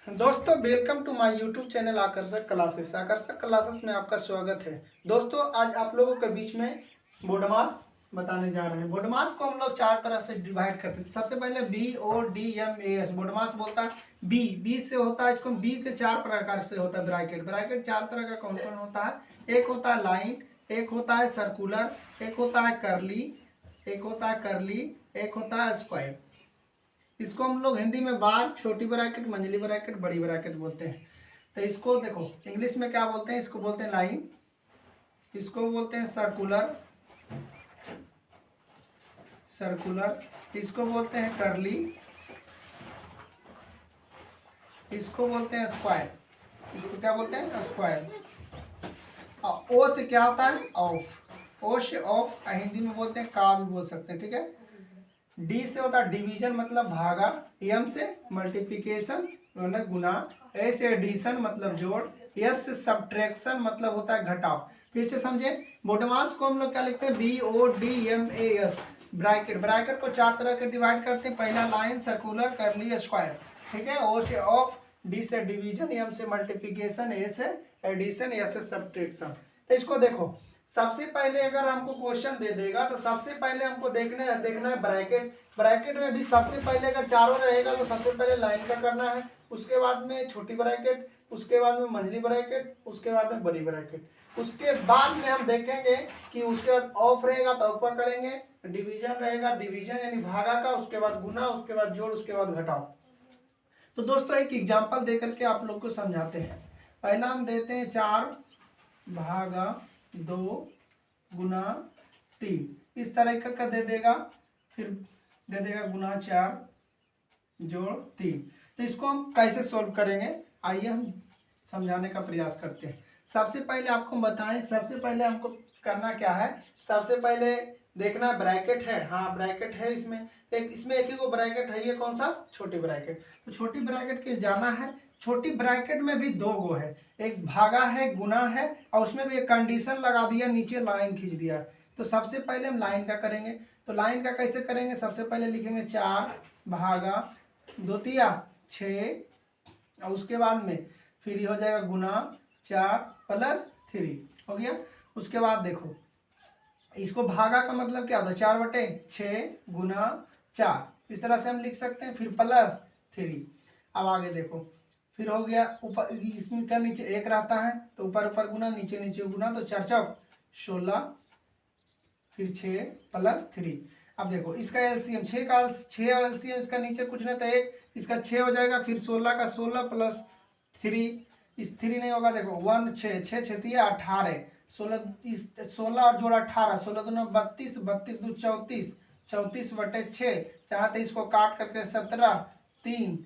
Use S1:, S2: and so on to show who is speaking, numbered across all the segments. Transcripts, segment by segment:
S1: दोस्तों welcome to my YouTube channel Aakarshak classes. Aakarshak classes में आपका स्वागत है। दोस्तों आज आप लोगों के बीच में बोडमास बताने जा रहे हैं। बोडमास को हम लोग चार तरह से डिवाइड करते हैं। सबसे पहले BODMAS बोडमास बोलता है बी से होता है। इसको बी के चार प्रकार से होता है। ब्रैकेट चार तरह का कौन कौन होता है। एक होता है लाइन, एक होता है सर्कुलर, एक होता है करली, एक होता है स्क्वायर। इसको हम लोग हिंदी में बार, छोटी ब्रैकेट, मंझली ब्रैकेट, बड़ी ब्रैकेट बोलते हैं। तो इसको देखो इंग्लिश में क्या बोलते हैं। इसको बोलते हैं लाइन, इसको बोलते हैं सर्कुलर, इसको बोलते हैं करली, इसको बोलते हैं स्क्वायर। इसको क्या बोलते हैं? स्क्वायर। ओ से क्या होता है? ऑफ। ओ से ऑफ, हिंदी में बोलते हैं का भी बोल सकते हैं, ठीक है। डी से होता है डिवीजन मतलब भागा, एम से मल्टीप्लिकेशन मतलब गुना, ए से एडिशन मतलब जोड़, एस से सब्ट्रैक्शन मतलब होता है घटाव। फिर से समझे, बोडमास को हम लोग क्या लिखते हैं? BODMAS। ब्रैकेट को चार तरह के डिवाइड करते हैं। पहला लाइन, सर्कुलर, करली, स्क्वायर, ठीक है। ओ से ऑफ, डी से डिवीजन, एम से मल्टीप्लिकेशन, ए से एडिशन, एस से सब्ट्रैक्शन। तो इसको देखो, सबसे पहले अगर हमको क्वेश्चन दे देगा तो सबसे पहले हमको देखना है ब्रैकेट में भी सबसे पहले अगर चारों रहेगा तो सबसे पहले लाइन का करना है, उसके बाद में छोटी ब्रैकेट, उसके बाद में मंझली ब्रैकेट, उसके बाद में बड़ी ब्रैकेट। उसके बाद में हम देखेंगे कि उसके बाद ऑफ रहेगा तो ऊपर करेंगे, डिवीजन रहेगा, डिवीजन यानी भागा का, उसके बाद गुना, उसके बाद जोड़, उसके बाद घटाओ। तो दोस्तों एक एग्जाम्पल दे करके आप लोग को समझाते हैं। पहला हम देते हैं 4 भागा 2 गुना 3, इस तरह का दे देगा। फिर दे देगा गुना 4 जोड़ 3। तो इसको हम कैसे सोल्व करेंगे, आइए हम समझाने का प्रयास करते हैं। सबसे पहले आपको बताएं, सबसे पहले हमको करना क्या है। सबसे पहले देखना ब्रैकेट है, हाँ ब्रैकेट है। इसमें एक ही को ब्रैकेट है, ये कौन सा? छोटी ब्रैकेट। तो छोटी ब्रैकेट के जाना है। छोटी ब्रैकेट में भी दो गो है, एक भागा है, गुना है, और उसमें भी एक कंडीशन लगा दिया, नीचे लाइन खींच दिया। तो सबसे पहले हम लाइन का करेंगे। तो लाइन का कैसे करेंगे? सबसे पहले लिखेंगे 4 भागा 2 तिया 6, और उसके बाद में फिर ये हो जाएगा गुना 4 प्लस 3 हो गया। उसके बाद देखो, इसको भागा का मतलब क्या होता है? 4/6 गुना 4, इस तरह से हम लिख सकते हैं। फिर प्लस 3। अब आगे देखो, फिर हो गया ऊपर, इसमें क्या नीचे 1 रहता है तो ऊपर ऊपर गुना, नीचे नीचे गुना, तो 4 चौक 16, फिर 6 प्लस 3। अब देखो इसका एलसीएम 6 एलसीएम, इसका नीचे कुछ नहीं तो 1, इसका 6 हो जाएगा। फिर 16 का 16 प्लस 3, इस 3 नहीं होगा। देखो 1 6 6 6 18, 16 और जोड़ा 18, 16 दूना 32, 32 दू 34, 34/6। चाहते इसको काट करके 17 3,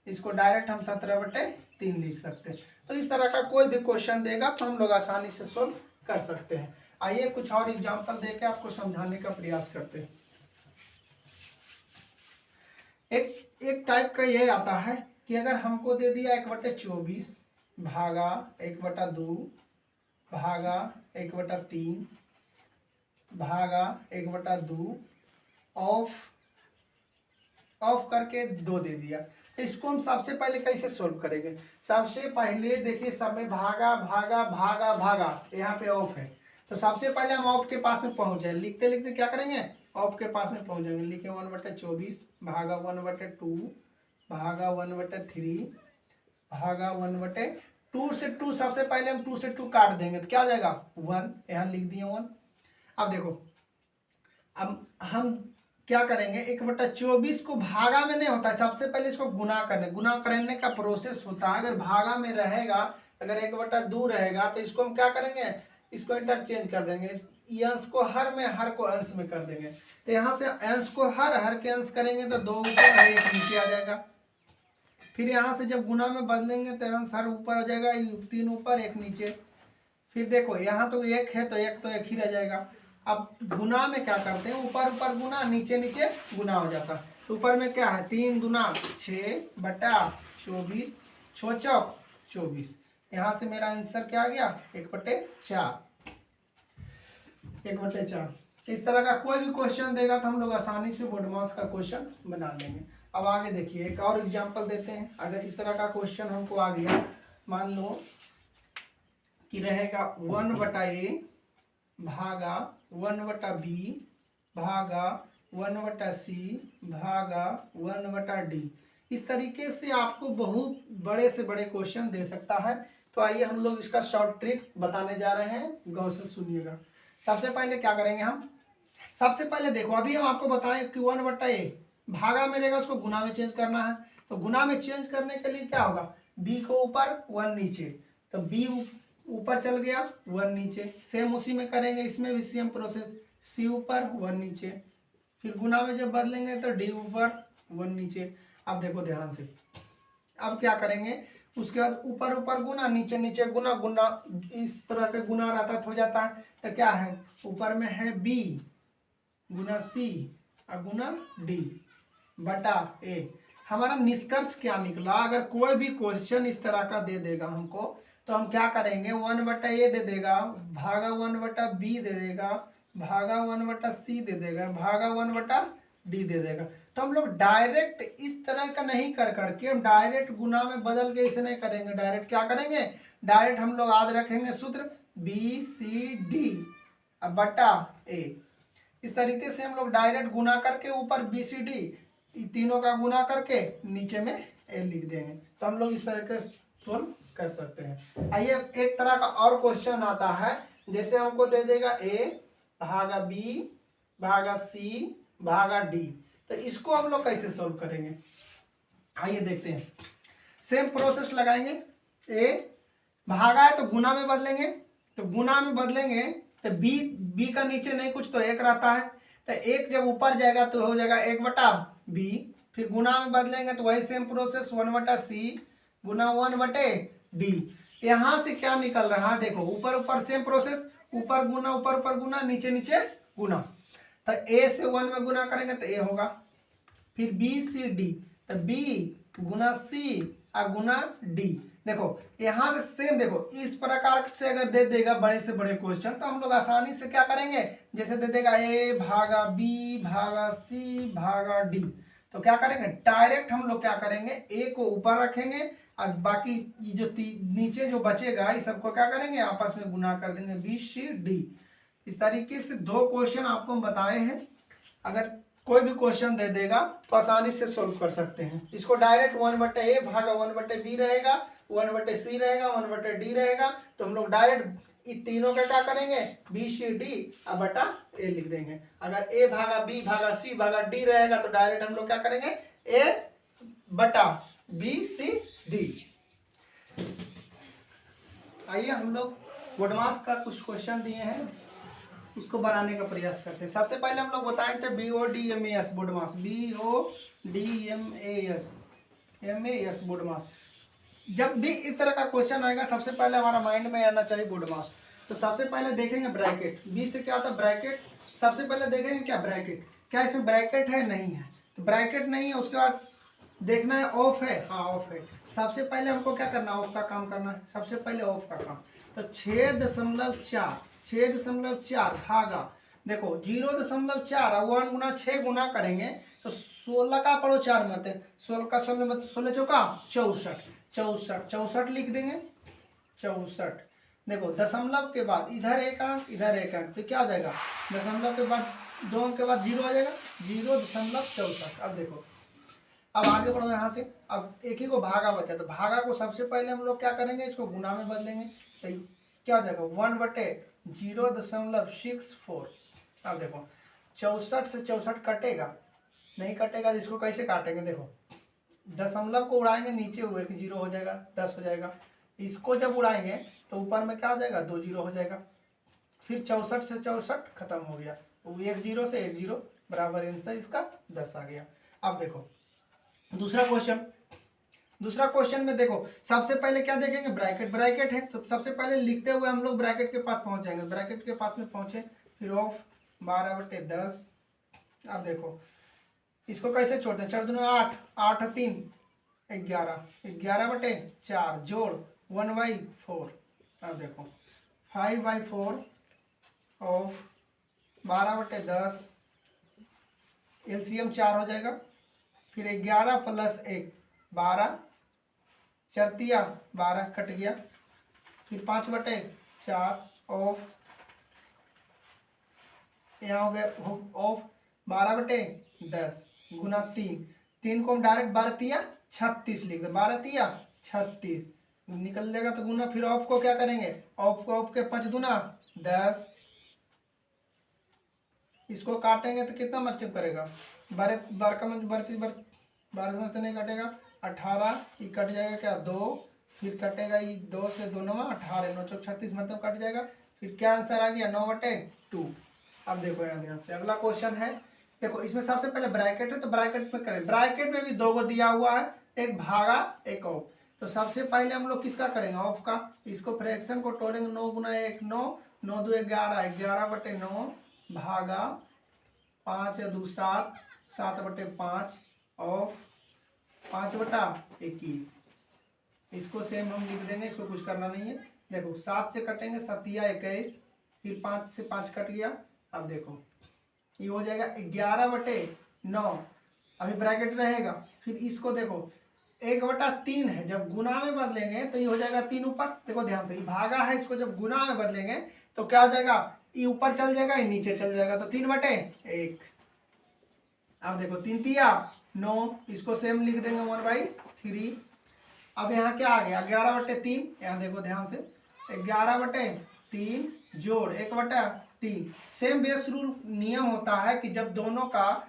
S1: इसको डायरेक्ट हम 17/3 लिख सकते हैं। तो इस तरह का कोई भी क्वेश्चन देगा तो हम लोग आसानी से सोल्व कर सकते हैं। आइए कुछ और एग्जांपल देके आपको समझाने का प्रयास करते हैं। एक टाइप का ये आता है कि अगर हमको दे दिया 1/24 भागा 1/2 भागा 1/3 भागा 1/2 ऑफ करके 2 दे दिया, तो इसको हम सबसे पहले कैसे सोल्व करेंगे? सबसे पहले देखिए, सब में भागा भागा भागा भागा, यहाँ पे ऑफ है। तो सबसे पहले हम ऑफ के पास में पहुंच जाए, लिखते लिखते क्या करेंगे? ऑफ के पास में पहुंच जाएंगे। लिखे 1/24 भागा 1/2 भागा 1/3 भागा 1/2 से 2, सबसे पहले हम 2 से 2 काट देंगे तो क्या हो जाएगा? 1, यहाँ लिख दिए 1। अब देखो, अब हम क्या करेंगे? 1/24 को भागा में नहीं होता है, सबसे पहले इसको गुना करने का प्रोसेस होता है। अगर भागा में रहेगा, अगर 1/2 रहेगा तो इसको हम क्या करेंगे? इसको इंटरचेंज कर देंगे, अंश को हर में, हर को अंश में कर देंगे। तो यहाँ से अंश को हर के अंश करेंगे तो 2 ऊपर 1 नीचे आ जाएगा। फिर यहाँ से जब गुना में बदलेंगे तो अंश हर ऊपर आ जाएगा, 3 ऊपर 1 नीचे। फिर देखो यहाँ तो 1 है तो 1 ही रह जाएगा। अब गुना में क्या करते हैं? ऊपर ऊपर गुना, नीचे नीचे गुना हो जाता। तो ऊपर में क्या है? 3 दूना 6/24, 6 चौक 24। यहाँ से मेरा आंसर क्या आ गया? 1/4। इस तरह का कोई भी क्वेश्चन देगा तो हम लोग आसानी से बोडमास का क्वेश्चन बना लेंगे। अब आगे देखिए एक और एग्जांपल देते हैं। अगर इस तरह का क्वेश्चन हमको आ गया, मान लो कि रहेगा 1/a भागा 1/b भागा 1/c भागा 1/d। इस तरीके से आपको बहुत बड़े से बड़े क्वेश्चन दे सकता है। तो आइए हम लोग इसका शॉर्ट ट्रिक बताने जा रहे हैं, गौर से सुनिएगा। सबसे पहले क्या करेंगे हम, सबसे पहले देखो अभी हम आपको बताएं कि 1/a भागा में रहेगा, उसको गुना में चेंज करना है। तो गुना में चेंज करने के लिए क्या होगा, b को ऊपर 1 नीचे, तो b ऊपर चल गया 1 नीचे। सेम उसी में करेंगे, इसमें भी सेम प्रोसेस, c ऊपर 1 नीचे, फिर गुना में जब बदलेंगे तो d ऊपर 1 नीचे। अब देखो ध्यान से, अब क्या करेंगे, उसके बाद ऊपर ऊपर गुना, नीचे नीचे गुना, गुना इस तरह के गुना रहता हो जाता है। तो क्या है, ऊपर में है b गुना c और गुना d बटा a। हमारा निष्कर्ष क्या निकला, अगर कोई भी क्वेश्चन इस तरह का दे देगा हमको, तो हम क्या करेंगे, 1/a दे देगा भागा 1/b दे देगा भागा 1/c दे देगा भागा 1/d दे देगा। तो हम लोग डायरेक्ट इस तरह का नहीं कर करके हम डायरेक्ट गुना में बदल के इसे नहीं करेंगे। डायरेक्ट क्या करेंगे, डायरेक्ट हम लोग याद रखेंगे सूत्र BCD बटा a। इस तरीके से हम लोग डायरेक्ट गुना करके ऊपर BCD तीनों का गुना करके नीचे में a लिख देंगे। तो हम लोग इस तरह के सोल्व कर सकते हैं। आइए एक तरह का और क्वेश्चन आता है, जैसे हमको दे देगा a भागा b भागा c भागा d। तो इसको हम लोग कैसे सोल्व करेंगे, आइए देखते हैं। सेम प्रोसेस लगाएंगे, a भागा है तो गुना में बदलेंगे, तो गुना में बदलेंगे तो b का नीचे नहीं कुछ तो एक रहता है, तो एक जब ऊपर जाएगा तो हो जाएगा 1/b। फिर गुना में बदलेंगे तो वही सेम प्रोसेस 1/c गुना 1/d। यहाँ से क्या निकल रहा है, देखो ऊपर ऊपर सेम प्रोसेस, ऊपर ऊपर गुना, नीचे नीचे गुना। तो a से 1 में गुना करेंगे तो a होगा, फिर BCD तो b गुना c और गुना d। देखो यहाँ से सेम, देखो इस प्रकार से अगर दे देगा बड़े से बड़े क्वेश्चन, तो हम लोग आसानी से क्या करेंगे, जैसे दे देगा a भागा b भागा c भागा d, तो क्या करेंगे, डायरेक्ट हम लोग क्या करेंगे, a को ऊपर रखेंगे और बाकी ये जो नीचे जो बचेगा इस सबको क्या करेंगे, आपस में गुना कर देंगे BCD। इस तरीके से दो क्वेश्चन आपको हम बताए हैं। अगर कोई भी क्वेश्चन दे देगा तो आसानी से सोल्व कर सकते हैं। इसको डायरेक्ट 1/a भागा 1/b रहेगा, 1/c रहेगा, 1/d रहेगा। तो हम लोग डायरेक्ट इन तीनों का क्या करेंगे, BCD बटा a लिख देंगे। अगर a भागा b भागा c भागा d रहेगा तो डायरेक्ट हम लोग क्या करेंगे, a बटा BCD। आइए हम लोग बोडमास का कुछ क्वेश्चन दिए हैं, उसको बनाने का प्रयास करते हैं। सबसे पहले हम लोग बताएंगे BODMAS बोडमास, BODMAS बोडमास। जब भी इस तरह का क्वेश्चन आएगा सबसे पहले हमारा माइंड में आना चाहिए बोडमास। तो सबसे पहले देखेंगे ब्रैकेट, बी से क्या होता है ब्रैकेट। सबसे पहले देखेंगे क्या ब्रैकेट, क्या इसमें ब्रैकेट है, नहीं है, तो ब्रैकेट नहीं है। उसके बाद देखना है ऑफ है, हाँ ऑफ है। सबसे पहले हमको क्या करना है, ऑफ का काम करना है, सबसे पहले ऑफ का काम। तो 6.4 भागा, देखो 0.4 और 1 गुना 6 गुना करेंगे तो 16 का पढ़ो 4 मत, 16 का 16 मत 16 चौका 64 लिख देंगे 64। देखो दशमलव के बाद इधर एक अंक इधर एक अंक, तो क्या हो जाएगा, दशमलव के बाद 2 अंक के बाद 0 आ जाएगा, 0.64। अब देखो, अब आगे बढ़ो यहाँ से। अब एक ही को भागा बचा, तो भागा को सबसे पहले हम लोग क्या करेंगे, इसको गुना में बदलेंगे, तो क्या हो जाएगा 1/0.64। अब देखो 64 से 64 कटेगा नहीं, कटेगा, इसको कैसे काटेंगे, देखो दशमलव को उड़ाएंगे नीचे हुए कि 0 हो जाएगा, 10 हो जाएगा। इसको जब उड़ाएंगे तो ऊपर में क्या हो जाएगा, 2 0 हो जाएगा। फिर 64 से 64 खत्म हो गया, तो 1 0 से 1 0 बराबर आंसर इसका 10 आ गया। अब देखो दूसरा क्वेश्चन में देखो सबसे पहले क्या देखेंगे, ब्रैकेट है, तो सबसे पहले लिखते हुए हम लोग ब्रैकेट के पास पहुंच जाएंगे। ब्रैकेट के पास में पहुंचे, फिर ऑफ 12/10। अब देखो इसको कैसे छोड़ते हैं, 4 दूनी 8, 8 3 11, 11/4 जोड़ 1/4। अब देखो 5/4 ऑफ 12/10, LCM 4 हो जाएगा, फिर 11 प्लस 1 12, 4 12 कट गया, फिर 5/4 ऑफ, यहाँ हो गया ऑफ 12/10 गुना 3 को हम डायरेक्ट 12 36 लिख दे, 12 36 निकल जाएगा तो गुना, फिर ऑफ को क्या करेंगे, ऑफ को ऑफ के 5 दूना 10, इसको काटेंगे तो कितना मर्चम करेगा, 12 का मंच 12 से नहीं कटेगा, 18 ये कट जाएगा क्या 2, फिर कटेगा ये 2 से 2 9 18 9 चौक 36 मतलब कट जाएगा, फिर क्या आंसर आ गया 9/2। अब देखो यहाँ ध्यान से अगला क्वेश्चन है, देखो इसमें सबसे पहले ब्रैकेट है तो ब्रैकेट में करें, ब्रैकेट में भी 2 को दिया हुआ है, एक भागा एक ऑफ, तो सबसे पहले हम लोग किसका करेंगे ऑफ का, इसको फ्रैक्शन को तोड़ेंगे, 9 गुना 1 9 9 2 11 11/9 भागा 5 2 7 7/5 ऑफ 5/21, इसको सेम हम लिख देंगे, इसको कुछ करना नहीं है। देखो 7 से कटेंगे 7 21, फिर 5 से 5 कट गया, अब देखो ये हो जाएगा 11/9, अभी ब्रैकेट रहेगा, फिर इसको देखो 1/3 है, जब गुना में बदलेंगे तो ये हो जाएगा 3 ऊपर, देखो ध्यान से ये भागा है, इसको जब गुना में बदलेंगे तो क्या हो जाएगा, ये ऊपर चल जाएगा ये नीचे चल जाएगा, तो 3/1। अब देखो 3 9, इसको सेम लिख देंगे 1/3। अब यहाँ क्या आ गया 11/3, यहाँ देखो ध्यान से 11/3 जोड़ 1/3, सेम बेस रूल नियम होता है कि जब दोनों का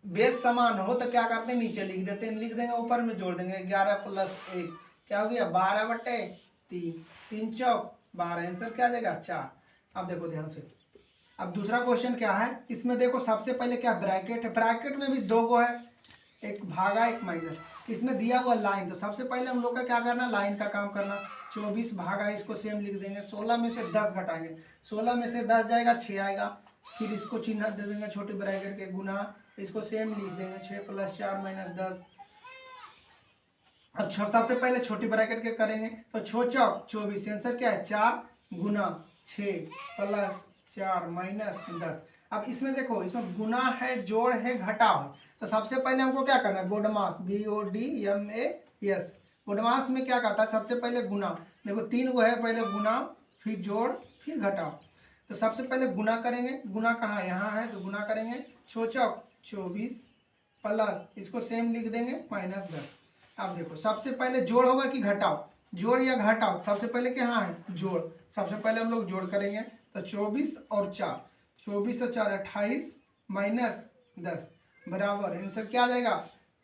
S1: बेस समान हो तो क्या करते हैं नीचे लिख देते हैं, लिख देंगे ऊपर में जोड़ देंगे, 11 + 1 क्या हो गया 12/3, 3 चौक 12, आंसर क्या आ जाएगा 4। अब देखो ध्यान से, अब दूसरा क्वेश्चन क्या है, इसमें देखो सबसे पहले क्या ब्रैकेट है, ब्रैकेट में भी 2 गो है, एक भागा एक माइनस, इसमें दिया हुआ लाइन, तो सबसे पहले हम लोग का क्या करना लाइन का काम करना, 24 भागा इसको सेम लिख देंगे, 16 में से 10 घटाएंगे, 16 में से 10 जाएगा 6 आएगा, फिर इसको चिन्ह दे देंगे छोटी ब्रैकेट के गुना, इसको सेम लिख देंगे 6 + 4 - 10। अब सबसे पहले छोटी ब्रैकेट के करेंगे तो 6 चौक 24, आंसर क्या है 4 गुना 6 + 4 - 10। अब इसमें देखो इसमें गुना है जोड़ है घटाव है, तो सबसे पहले हमको क्या करना है बोडमास BODMAS, बोडमास में क्या कहता है सबसे पहले गुना, देखो 3 गो है, पहले गुना फिर जोड़ फिर घटाव, तो सबसे पहले गुना करेंगे, गुना कहाँ यहाँ है तो गुना करेंगे 6 चौक 24 प्लस इसको सेम लिख देंगे -10। अब देखो सबसे पहले जोड़ होगा कि घटाव, जोड़ या घटाव, सबसे पहले क्या है जोड़, सबसे पहले हम लोग जोड़ करेंगे तो 24 और 4, 24 और 4 28 - 10 बराबर आंसर क्या आ जाएगा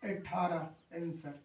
S1: 18 आंसर।